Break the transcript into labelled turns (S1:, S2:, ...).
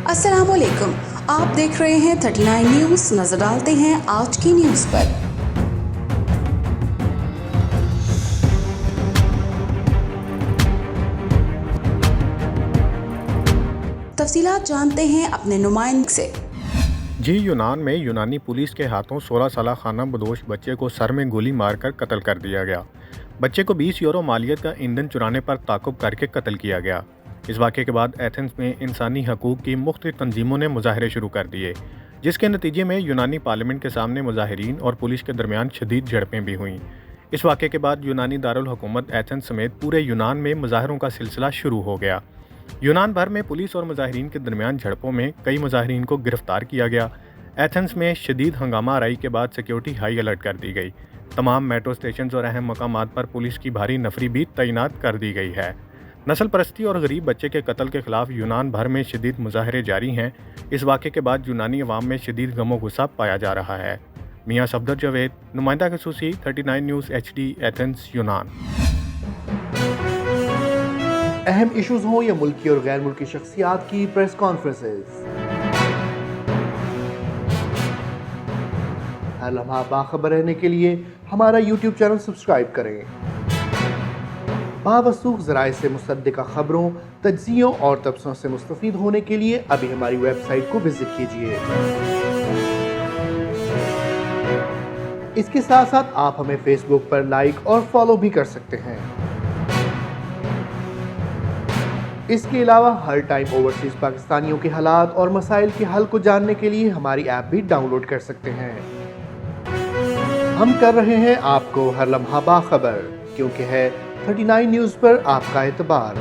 S1: अस्सलाम वालेकुम, आप देख रहे हैं 39 न्यूज़। नजर डालते हैं आज की न्यूज़ पर। तफसीलात जानते हैं अपने नुमाइंदे से।
S2: जी यूनान में यूनानी पुलिस के हाथों 16 साल खाना बदोश बच्चे को सर में गोली मारकर कत्ल कर दिया गया। बच्चे को 20 यूरो मालियत का ईंधन चुराने पर ताक़ुब करके कत्ल किया गया। इस वाक़े के बाद एथेंस में इंसानी हकूक़ की मुख्तलिफ तंजीमों ने मुजाहरे शुरू कर दिए, जिसके नतीजे में यूनानी पार्लियामेंट के सामने मुजाहिरीन और पुलिस के दरमियान शदीद झड़पें भी हुईं। इस वाक़े के बाद यूनानी दारुल हुकूमत एथेंस समेत पूरे यूनान में मुजाहरों का सिलसिला शुरू हो गया। यूनान भर में पुलिस और मुजाहिरीन के दरमियान झड़पों में कई मुजाहिरीन को गिरफ्तार किया गया। एथेंस में शदीद हंगामा आराई के बाद सिक्योरिटी हाई अलर्ट कर दी गई। तमाम मेट्रो स्टेशन और अहम मकामात पर पुलिस की भारी नफरी भी तैनात कर दी गई है। नस्ल परस्ती और गरीब बच्चे के कत्ल के खिलाफ यूनान भर में शदीद मुजाहरे जारी हैं। इस वाक़े के बाद यूनानी अवाम में शदीद गमो गुस्सा पाया जा रहा है। मियाँ सफदर जावेद, नुमाइंदा खसूसी, 39 न्यूज़ HD, एथेंस, यूनान।
S3: अहम इश्यूज हों या मुल्की और गैर मुल्की शख्सियात की प्रेस कॉन्फ्रेंसेस, हर लम्हा बाखबर रहने के लिए हमारा YouTube चैनल सब्सक्राइब करें। बावसूख ज़राए से मुसद्दिक़ा खबरों, तज्ज़ियों और तबसरों से मुस्तफ़ीद होने के लिए अभी हमारी वेबसाइट को विजिट कीजिए। इसके साथ साथ आप हमें फेसबुक पर लाइक और फॉलो भी कर सकते हैं। इसके अलावा हर टाइम ओवरसीज़ पाकिस्तानियों के हालात और मसाइल के हल को जानने के लिए हमारी ऐप भी डाउनलोड कर सकते हैं। हम कर रहे हैं आपको हर लम्हा बाखबर, क्योंकि है 39 न्यूज़ पर आपका एतबार।